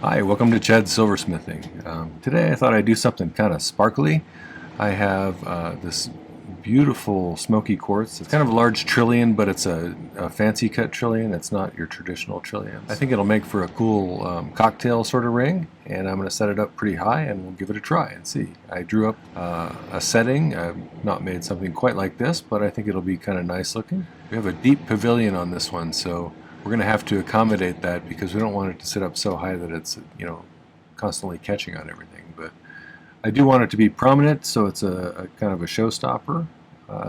Hi, welcome to Chad's Silversmithing. Today I thought I'd do something kind of sparkly. I have this beautiful smoky quartz. It's kind of a large trillion, but it's a fancy cut trillion. It's not your traditional trillion. I think it'll make for a cool cocktail sort of ring, and I'm going to set it up pretty high and we'll give it a try and see. I drew up a setting. I've not made something quite like this, but I think it'll be kind of nice looking. We have a deep pavilion on this one, so we're going to have to accommodate that because we don't want it to sit up so high that it's, constantly catching on everything. But I do want it to be prominent, so it's a kind of a showstopper.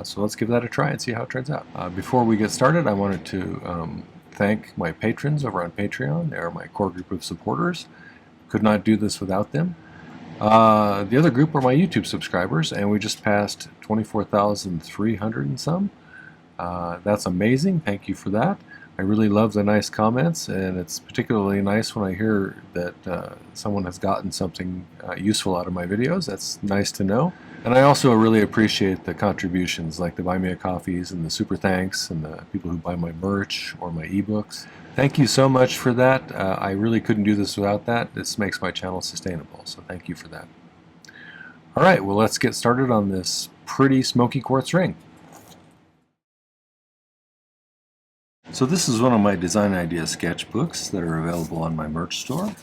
So let's give that a try and see how it turns out. Before we get started, I wanted to thank my patrons over on Patreon. They are my core group of supporters. Could not do this without them. The other group are my YouTube subscribers, and we just passed 24,300 and some. That's amazing. Thank you for that. I really love the nice comments, and it's particularly nice when I hear that someone has gotten something useful out of my videos. That's nice to know. And I also really appreciate the contributions, like the Buy Me a Coffees and the Super Thanks and the people who buy my merch or my ebooks. Thank you so much for that. I really couldn't do this without that. This makes my channel sustainable, so thank you for that. All right, well, let's get started on this pretty smoky quartz ring. So this is one of my design idea sketchbooks that are available on my merch store.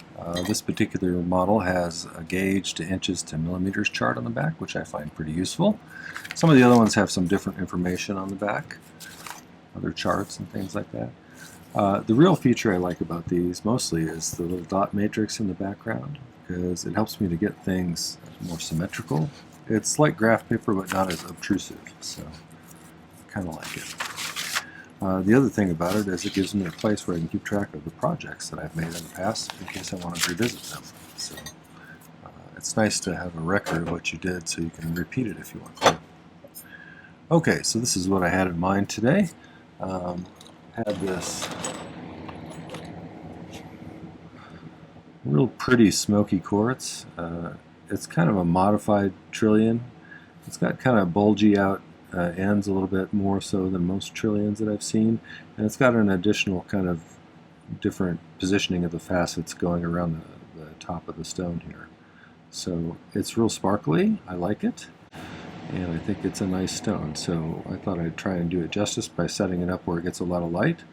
This particular model has a gauge to inches to millimeters chart on the back, which I find pretty useful. Some of the other ones have some different information on the back, other charts and things like that. The real feature I like about these mostly is the little dot matrix in the background, because it helps me to get things more symmetrical. It's like graph paper, but not as obtrusive, so I kind of like it. The other thing about it is it gives me a place where I can keep track of the projects that I've made in the past in case I want to revisit them. So it's nice to have a record of what you did so you can repeat it if you want to. Okay, so this is what I had in mind today. Had this real pretty smoky quartz. It's kind of a modified trillion. It's got kind of bulgy out ends a little bit more so than most trillions that I've seen, and it's got an additional kind of different positioning of the facets going around the top of the stone here. So it's real sparkly. I like it, and I think it's a nice stone, so I thought I'd try and do it justice by setting it up where it gets a lot of light.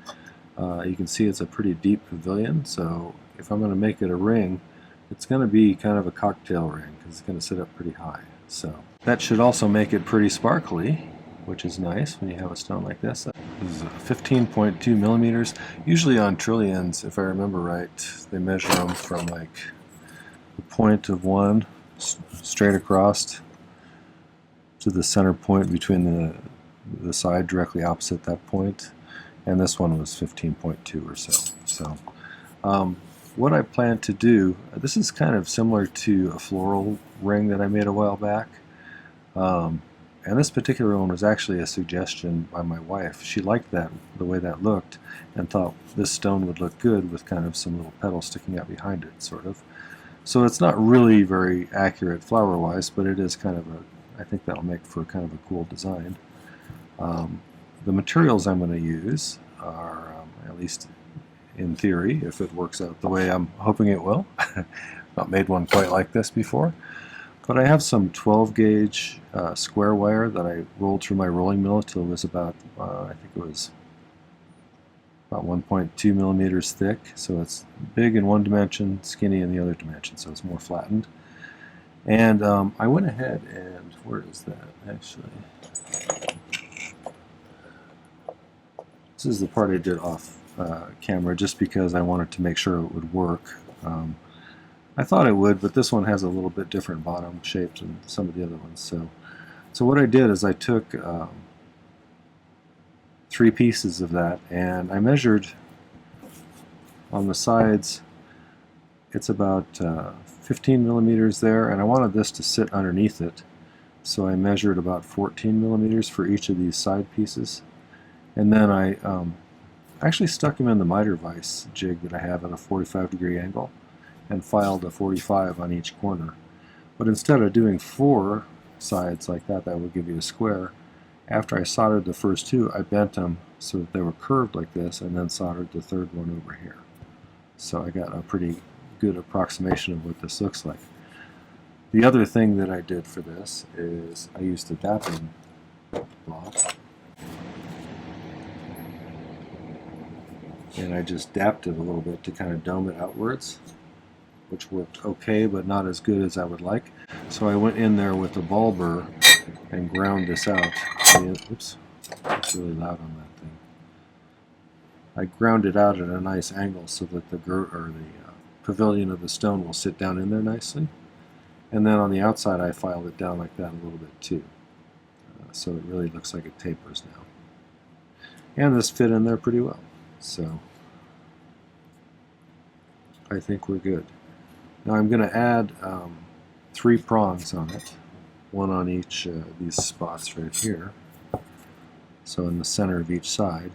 You can see it's a pretty deep pavilion, so if I'm going to make it a ring, it's going to be kind of a cocktail ring because it's going to sit up pretty high. So that should also make it pretty sparkly, which is nice when you have a stone like this. This is 15.2 millimeters. Usually on trillions, if I remember right, they measure them from like the point of one straight across to the center point between the side directly opposite that point, and this one was 15.2 or so. So what I plan to do, this is kind of similar to a floral ring that I made a while back. And this particular one was actually a suggestion by my wife. She liked the way that looked, and thought this stone would look good with kind of some little petals sticking out behind it, sort of. So it's not really very accurate flower-wise, but it is kind of I think that'll make for kind of a cool design. The materials I'm going to use are, at least in theory, if it works out the way I'm hoping it will. Not made one quite like this before. But I have some 12 gauge square wire that I rolled through my rolling mill till it was about, I think it was about 1.2 millimeters thick. So it's big in one dimension, skinny in the other dimension, so it's more flattened. And I went ahead and, where is that actually? This is the part I did off camera just because I wanted to make sure it would work. I thought it would, but this one has a little bit different bottom shape than some of the other ones. So what I did is I took 3 pieces of that, and I measured on the sides. It's about 15 millimeters there, and I wanted this to sit underneath it. So I measured about 14 millimeters for each of these side pieces. And then I actually stuck them in the miter vise jig that I have at a 45-degree angle, and filed a 45 on each corner. But instead of doing 4 sides like that, that would give you a square. After I soldered the first 2, I bent them so that they were curved like this, and then soldered the third one over here. So I got a pretty good approximation of what this looks like. The other thing that I did for this is I used a dapping block, and I just dapped it a little bit to kind of dome it outwards, which worked okay, but not as good as I would like. So I went in there with a ball burr and ground this out. Oops, it's really loud on that thing. I ground it out at a nice angle so that the pavilion of the stone will sit down in there nicely. And then on the outside I filed it down like that a little bit too. So it really looks like it tapers now. And this fit in there pretty well. So I think we're good. Now I'm going to add 3 prongs on it, one on each of these spots right here, so in the center of each side.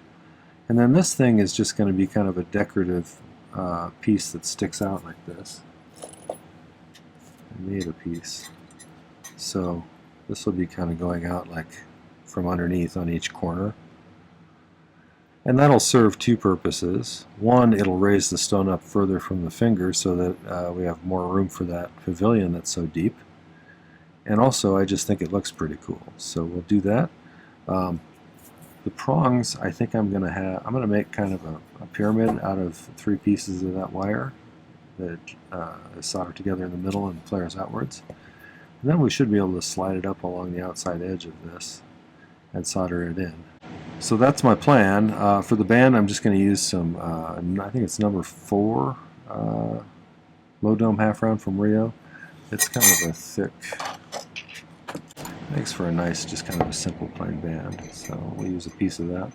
And then this thing is just going to be kind of a decorative piece that sticks out like this. I made a piece, so this will be kind of going out like from underneath on each corner. And that'll serve 2 purposes. One, it'll raise the stone up further from the finger so that we have more room for that pavilion that's so deep. And also, I just think it looks pretty cool. So we'll do that. The prongs, I think I'm going to make kind of a pyramid out of 3 pieces of that wire that is soldered together in the middle and flares outwards. And then we should be able to slide it up along the outside edge of this and solder it in. So that's my plan. For the band, I'm just going to use some, I think it's number 4 low dome half round from Rio. It's kind of a thick, makes for a nice, just kind of a simple plain band. So we'll use a piece of that.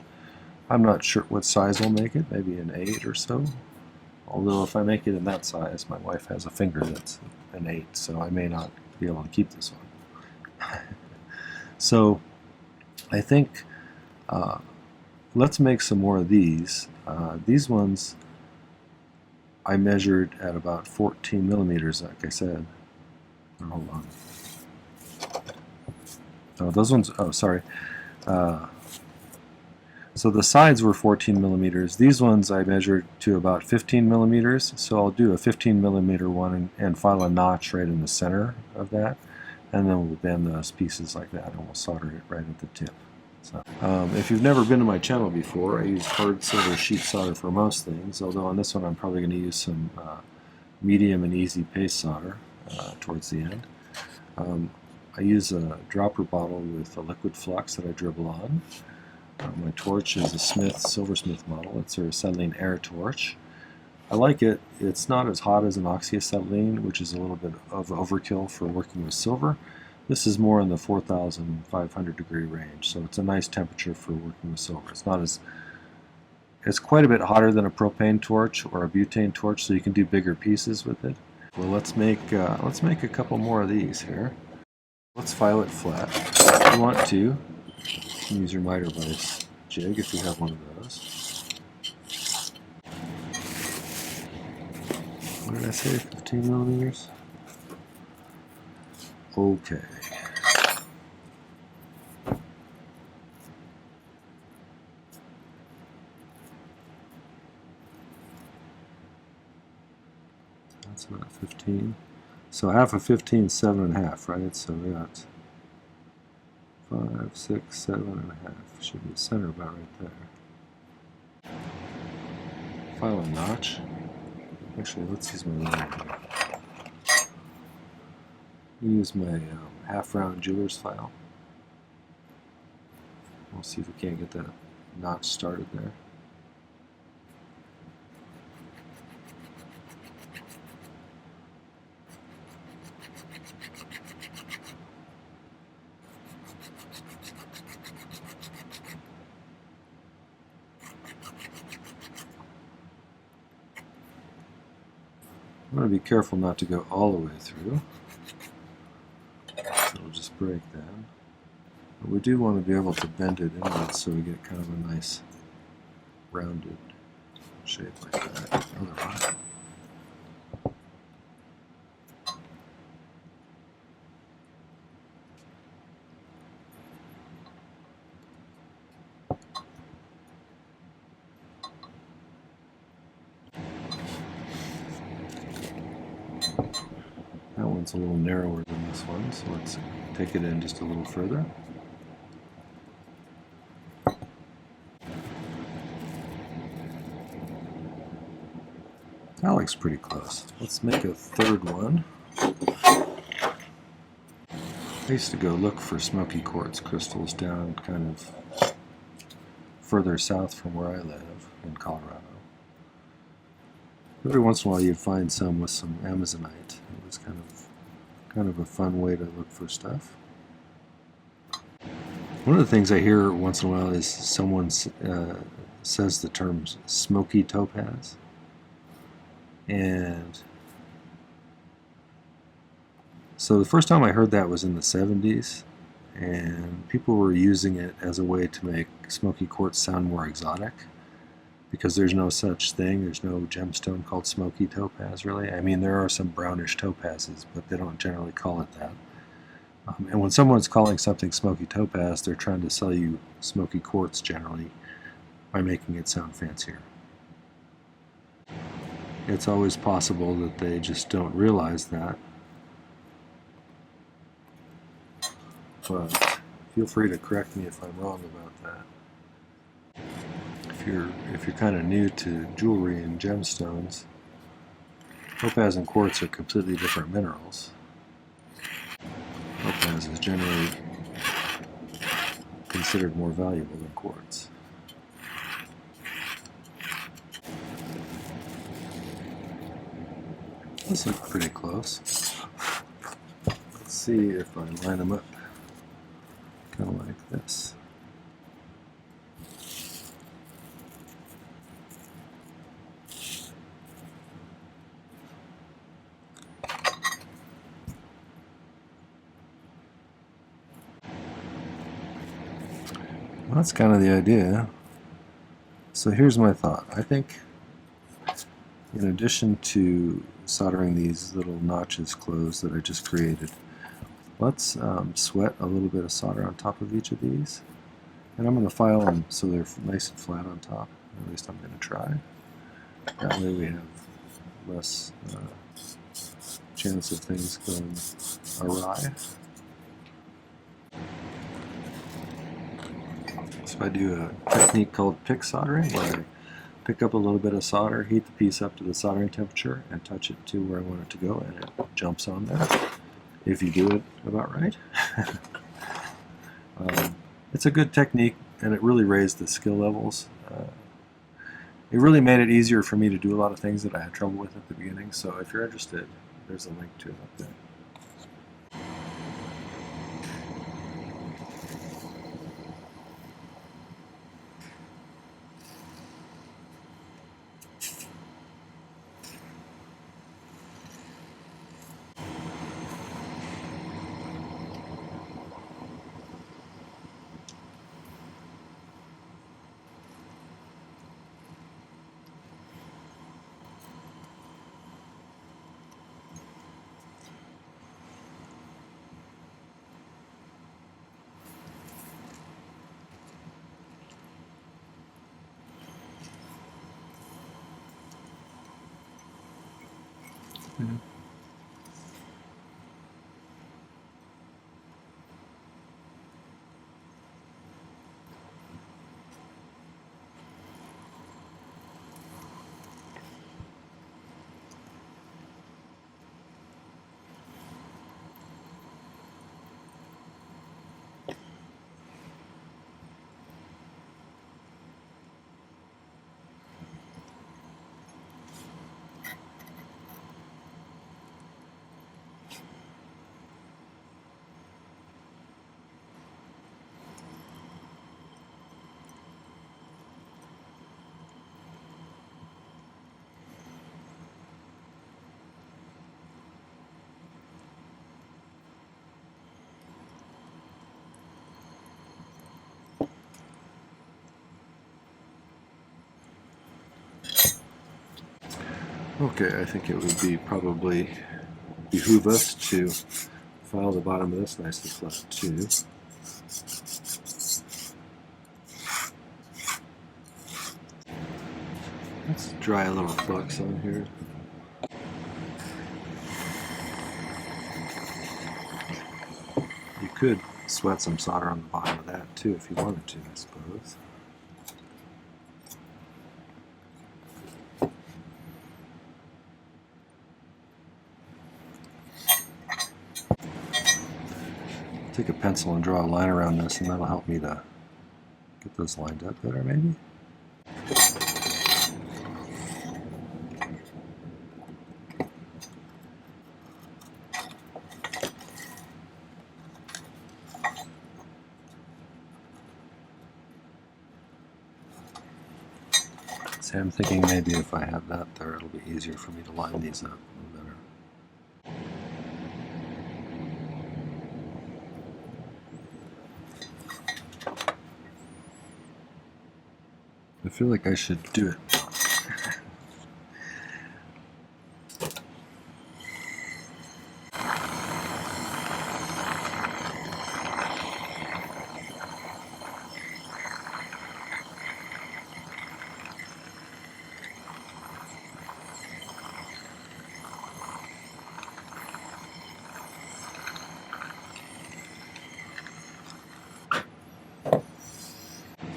I'm not sure what size we'll make it, maybe an 8 or so. Although if I make it in that size, my wife has a finger that's an 8, so I may not be able to keep this one. So I think let's make some more of these. These ones I measured at about 14 millimeters, like I said. Oh, hold on. Oh, those ones, oh, sorry. So the sides were 14 millimeters. These ones I measured to about 15 millimeters. So I'll do a 15 millimeter one and file a notch right in the center of that. And then we'll bend those pieces like that and we'll solder it right at the tip. So, if you've never been to my channel before, I use hard silver sheet solder for most things, although on this one I'm probably going to use some medium and easy paste solder towards the end. I use a dropper bottle with a liquid flux that I dribble on. My torch is a Silversmith model. It's a acetylene air torch. I like it. It's not as hot as an oxyacetylene, which is a little bit of overkill for working with silver. This is more in the 4,500 degree range, so it's a nice temperature for working with silver. It's quite a bit hotter than a propane torch or a butane torch, so you can do bigger pieces with it. Well, let's make a couple more of these here. Let's file it flat. If you want to, you can use your miter vise jig if you have one of those. What did I say? 15 millimeters? Okay. That's about 15. So half of 15 is 7.5, right? So we got 5, 6, 7.5. Should be the center about right there. File a notch. Actually, let's use my line here. Use my half round jeweler's file. We'll see if we can't get that notch started there. I'm going to be careful not to go all the way through. So we'll just break that. But we do want to be able to bend it inward so we get kind of a nice rounded shape like that. Otherwise, one's a little narrower than this one, so let's take it in just a little further. That looks pretty close. Let's make a third one. I used to go look for smoky quartz crystals down kind of further south from where I live in Colorado. Every once in a while you'd find some with some amazonite. It was kind of a fun way to look for stuff. One of the things I hear once in a while is someone says the term smoky topaz. And so the first time I heard that was in the 70s, and people were using it as a way to make smoky quartz sound more exotic, because there's no such thing. There's no gemstone called smoky topaz, really. I mean, there are some brownish topazes, but they don't generally call it that. And when someone's calling something smoky topaz, they're trying to sell you smoky quartz generally by making it sound fancier. It's always possible that they just don't realize that. But feel free to correct me if I'm wrong about that. If you're kind of new to jewelry and gemstones, topaz and quartz are completely different minerals. Topaz is generally considered more valuable than quartz. Those look pretty close. Let's see if I line them up kind of like this. Well, that's kind of the idea. So here's my thought. I think in addition to soldering these little notches closed that I just created, let's sweat a little bit of solder on top of each of these. And I'm going to file them so they're nice and flat on top. At least I'm going to try. That way we have less chance of things going awry. So I do a technique called pick soldering, where I pick up a little bit of solder, heat the piece up to the soldering temperature, and touch it to where I want it to go, and it jumps on there, if you do it about right. It's a good technique, and it really raised the skill levels. It really made it easier for me to do a lot of things that I had trouble with at the beginning, so if you're interested, there's a link to it up there. Mm-hmm. Okay, I think it would be probably behoove us to file the bottom of this nicely flat too. Let's dry a little flux on here. could sweat some solder on the bottom of that too if you wanted to, I suppose. Take a pencil and draw a line around this, and that'll help me to get those lined up better, maybe. See, I'm thinking maybe if I have that there, it'll be easier for me to line these up a little better. I feel like I should do it.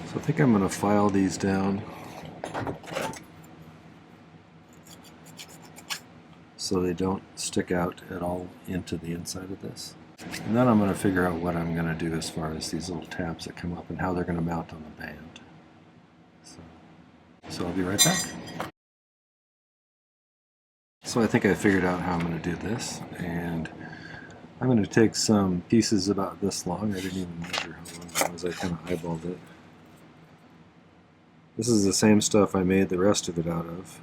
So I think I'm going to file these down so they don't stick out at all into the inside of this. And then I'm going to figure out what I'm going to do as far as these little tabs that come up and how they're going to mount on the band. So I'll be right back. So I think I figured out how I'm going to do this, and I'm going to take some pieces about this long. I didn't even measure how long it was, I kind of eyeballed it. This is the same stuff I made the rest of it out of,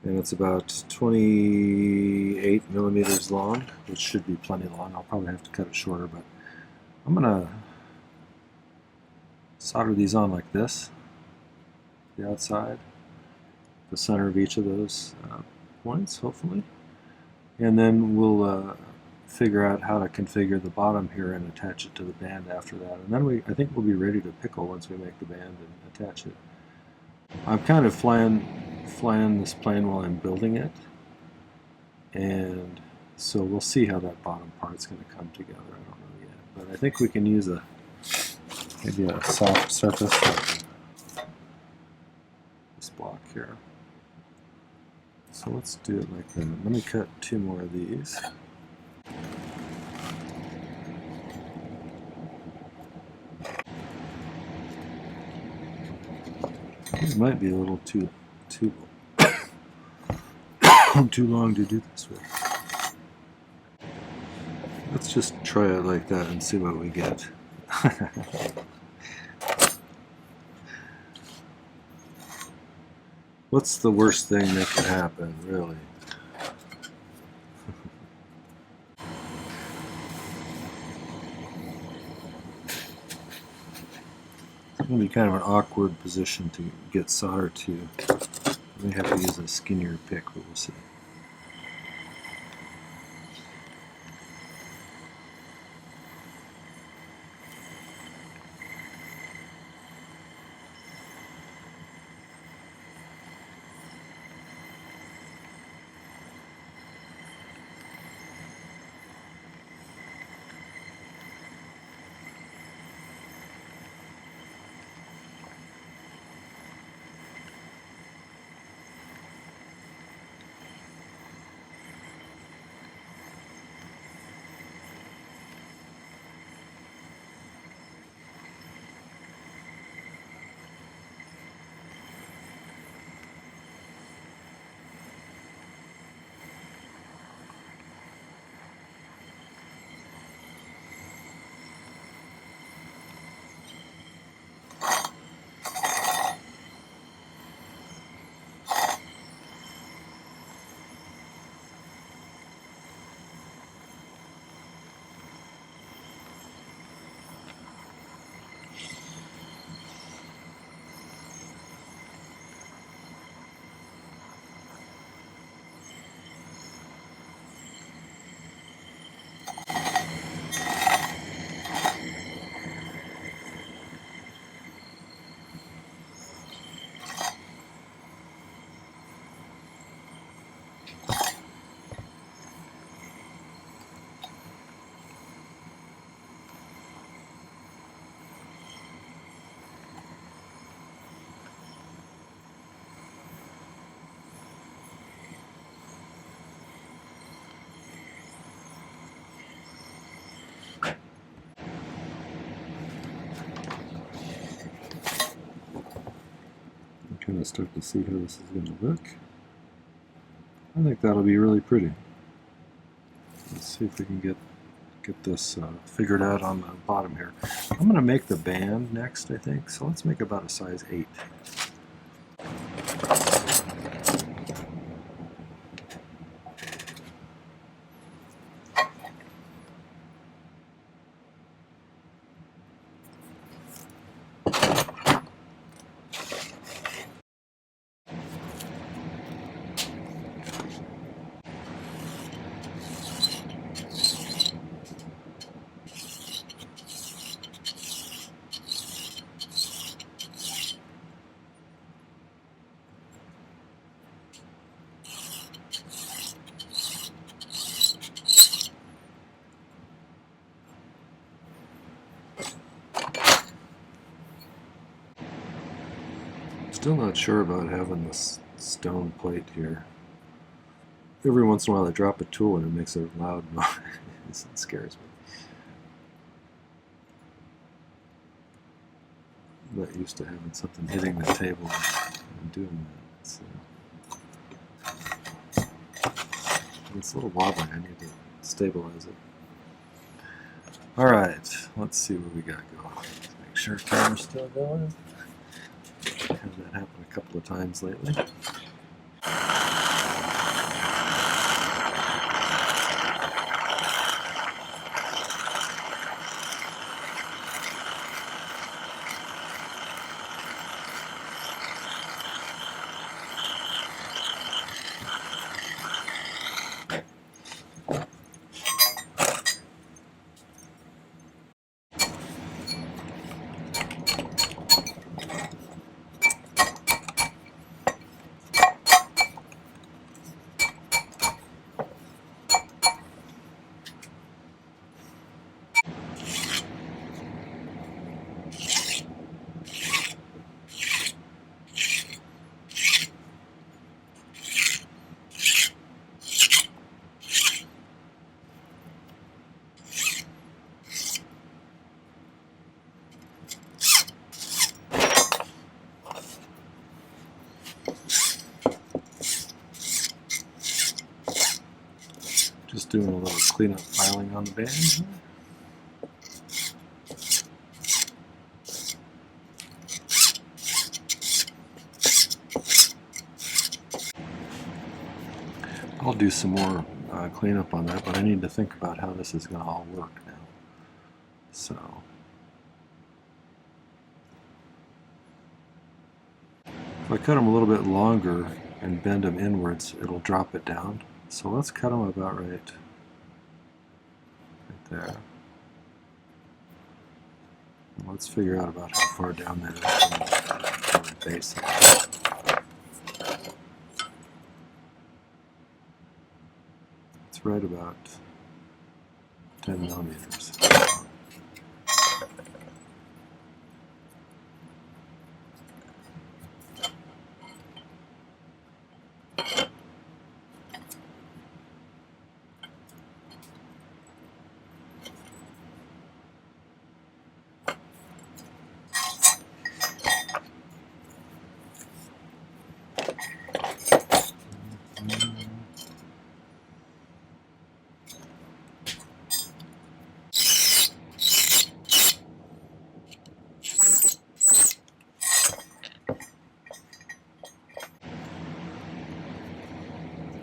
and it's about 28 millimeters long, which should be plenty long. I'll probably have to cut it shorter, but I'm going to solder these on like this, the outside, the center of each of those points, hopefully, and then we'll figure out how to configure the bottom here and attach it to the band after that, and then I think we'll be ready to pickle once we make the band and attach it. I'm kind of flying this plane while I'm building it, and so we'll see how that bottom part's going to come together. I don't know yet, but I think we can use maybe a soft surface like this block here. So let's do it like that. Let me cut 2 more of these. These might be a little too too long to do this with. Let's just try it like that and see what we get. What's the worst thing that could happen, really? It's going to be kind of an awkward position to get solder to. I may have to use a skinnier pick, but we'll see. to start to see how this is going to look. I think that'll be really pretty. Let's see if we can get this figured out on the bottom here. I'm going to make the band next, I think. So let's make about a size 8. Still not sure about having this stone plate here. Every once in a while I drop a tool and it makes a loud noise. It scares me. I'm not used to having something hitting the table and doing that. So it's a little wobbly. I need to stabilize it. Alright, let's see what we got going. Let's make sure the camera's still going. I've had that happen a couple of times lately. Just doing a little cleanup filing on the band. I'll do some more cleanup on that, but I need to think about how this is going to all work now. So, if I cut them a little bit longer and bend them inwards, it'll drop it down. So let's cut them about right there. Let's figure out about how far down that is from the base. It's right about 10 millimeters.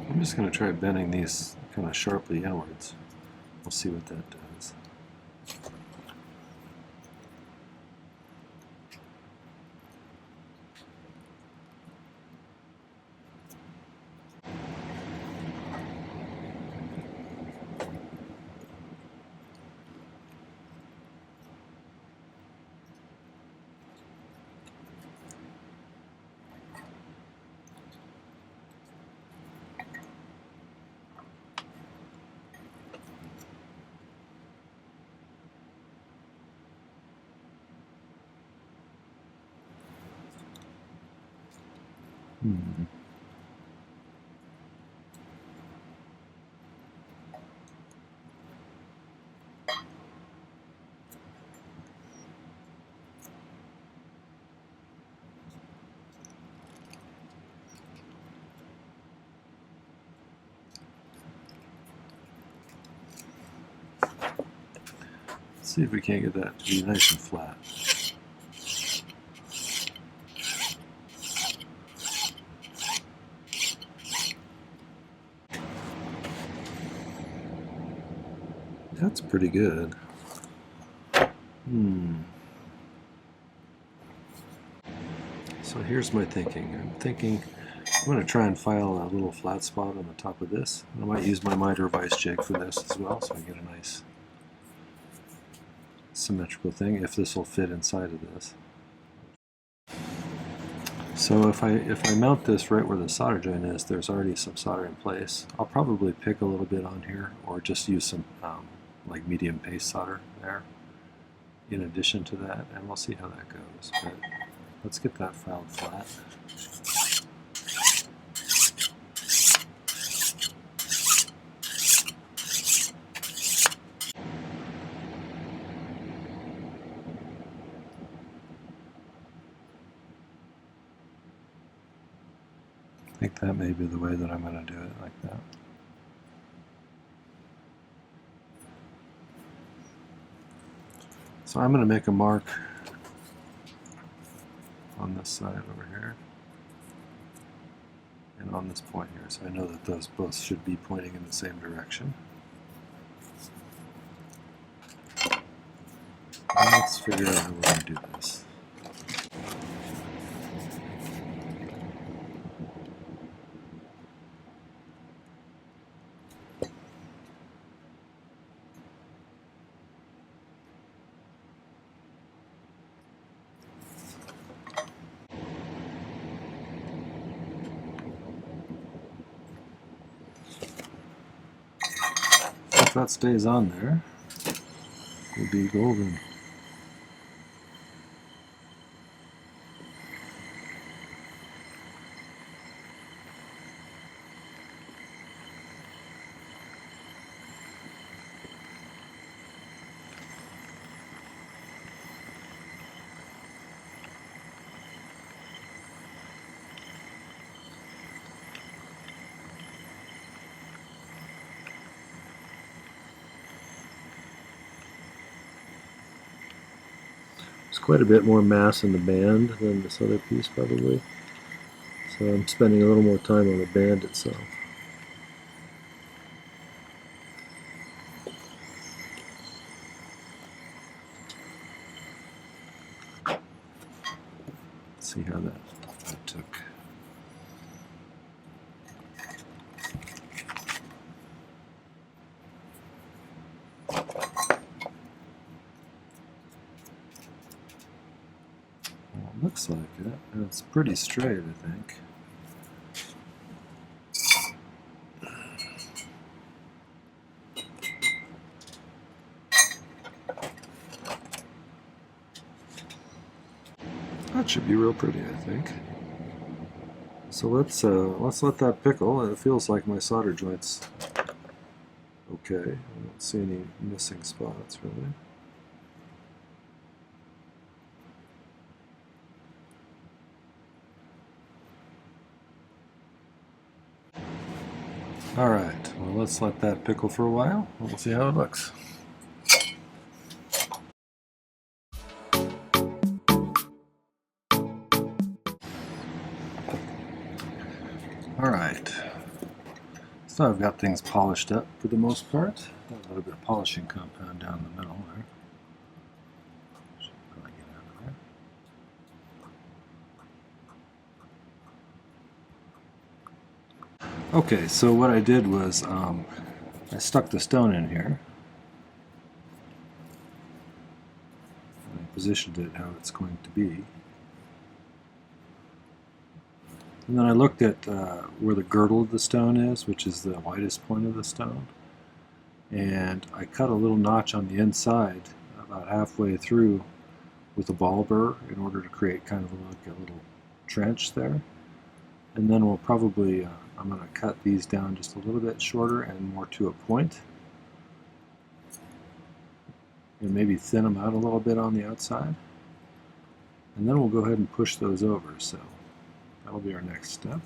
I'm just going to try bending these kind of sharply inwards. We'll see what that does. see if we can't get that to be nice and flat. That's pretty good. So here's my thinking. I'm going to try and file a little flat spot on the top of this. I might use my miter vice jig for this as well, so I get a nice symmetrical thing, if this will fit inside of this. So if I mount this right where the solder joint is, there's already some solder in place. I'll probably pick a little bit on here, or just use some like medium paste solder there in addition to that, and we'll see how that goes. But let's get that filed flat. I think that may be the way that I'm going to do it, like that. So I'm going to make a mark on this side over here and on this point here, so I know that those both should be pointing in the same direction. And let's figure out how we're going to do this. If that stays on there, it'll be golden. There's quite a bit more mass in the band than this other piece probably, so I'm spending a little more time on the band itself. Let's see how that took. Looks like it. It's pretty straight, I think. That should be real pretty, I think. So let's let that pickle. It feels like my solder joint's okay. I don't see any missing spots really. Alright, well let's let that pickle for a while. We'll see how it looks. Alright, so I've got things polished up for the most part. Got a little bit of polishing compound down the middle there. Should probably get out of there. Okay, so what I did was I stuck the stone in here. And I positioned it how it's going to be. And then I looked at where the girdle of the stone is, which is the widest point of the stone. And I cut a little notch on the inside about halfway through with a ball burr in order to create kind of like a little trench there. And then we'll probably, I'm going to cut these down just a little bit shorter and more to a point. And maybe thin them out a little bit on the outside. And then we'll go ahead and push those over. So that'll be our next step.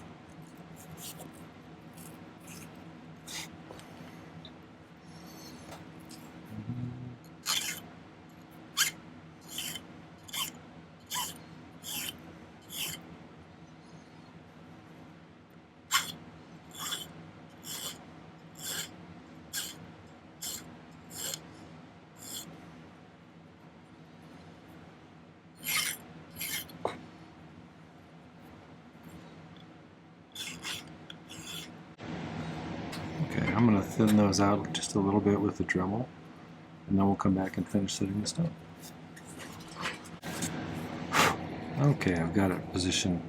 Okay, I'm going to thin those out just a little bit with the Dremel, and then we'll come back and finish setting the stone. Okay, I've got it positioned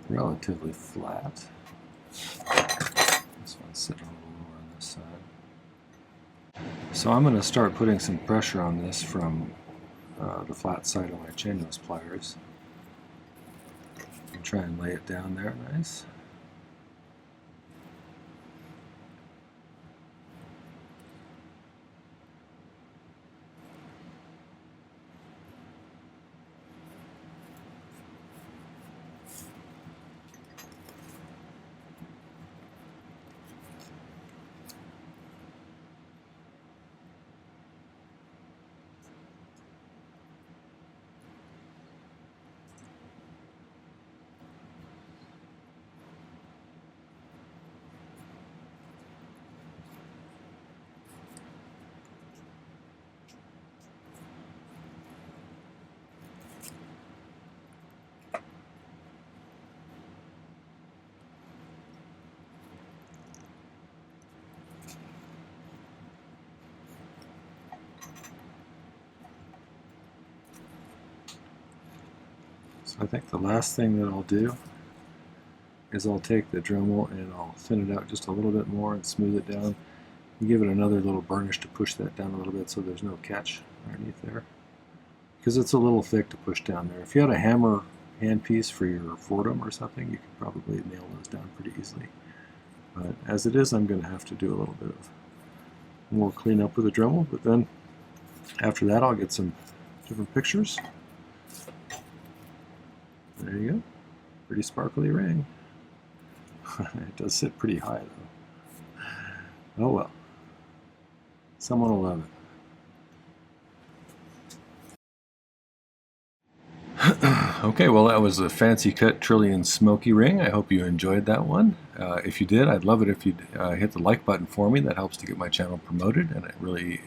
relatively flat. This one's sitting a little lower on this side. So I'm going to start putting some pressure on this from the flat side of my chain nose pliers. And try and lay it down there nice. So I think the last thing that I'll do is I'll take the Dremel and I'll thin it out just a little bit more and smooth it down and give it another little burnish to push that down a little bit so there's no catch underneath there, because it's a little thick to push down there. If you had a hammer handpiece for your Fordham or something, you could probably nail those down pretty easily. But as it is, I'm going to have to do a little bit of more cleanup with the Dremel, but then after that I'll get some different pictures. There you go. Pretty sparkly ring. It does sit pretty high though. Oh well. Someone will love it. Okay, well that was a fancy cut Trillion smoky ring. I hope you enjoyed that one. If you did, I'd love it if you'd hit the like button for me. That helps to get my channel promoted, and it really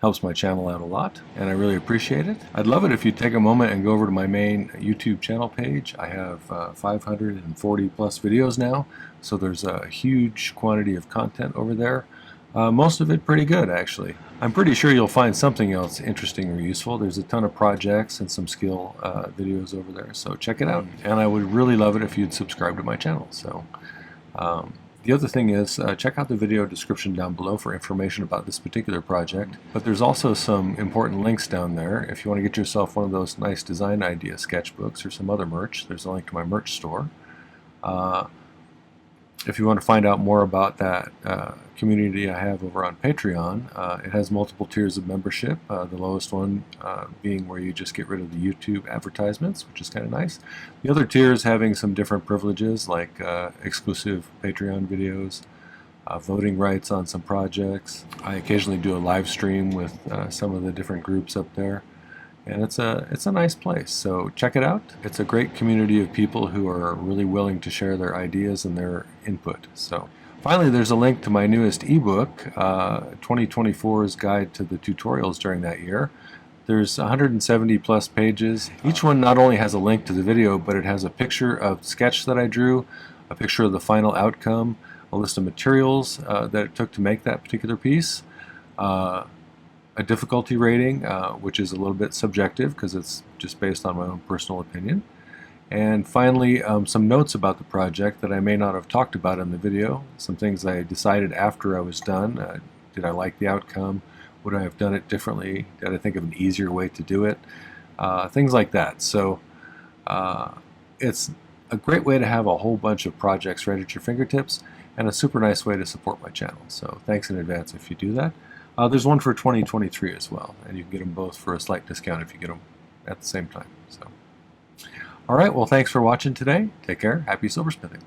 helps my channel out a lot, and I really appreciate it. I'd love it if you'd take a moment and go over to my main YouTube channel page. I have 540 plus videos now, so there's a huge quantity of content over there. Most of it pretty good, actually. I'm pretty sure you'll find something else interesting or useful. There's a ton of projects and some skill videos over there, so check it out. And I would really love it if you'd subscribe to my channel. So. The other thing is, check out the video description down below for information about this particular project. But there's also some important links down there. If you want to get yourself one of those nice design idea sketchbooks or some other merch, there's a link to my merch store. If you want to find out more about that community I have over on Patreon, it has multiple tiers of membership, the lowest one being where you just get rid of the YouTube advertisements, which is kind of nice. The other tiers having some different privileges like exclusive Patreon videos, voting rights on some projects. I occasionally do a live stream with some of the different groups up there. And it's a nice place, so check it out. It's a great community of people who are really willing to share their ideas and their input. So finally, there's a link to my newest ebook, 2024's Guide to the Tutorials during that year. There's 170 plus pages. Each one not only has a link to the video, but it has a picture of the sketch that I drew, a picture of the final outcome, a list of materials that it took to make that particular piece, a difficulty rating, which is a little bit subjective because it's just based on my own personal opinion. And finally, some notes about the project that I may not have talked about in the video. Some things I decided after I was done. Did I like the outcome? Would I have done it differently? Did I think of an easier way to do it? Things like that. So it's a great way to have a whole bunch of projects right at your fingertips, and a super nice way to support my channel. So thanks in advance if you do that. There's one for 2023 as well, and you can get them both for a slight discount if you get them at the same time. So, all right, well, thanks for watching today. Take care. Happy silversmithing.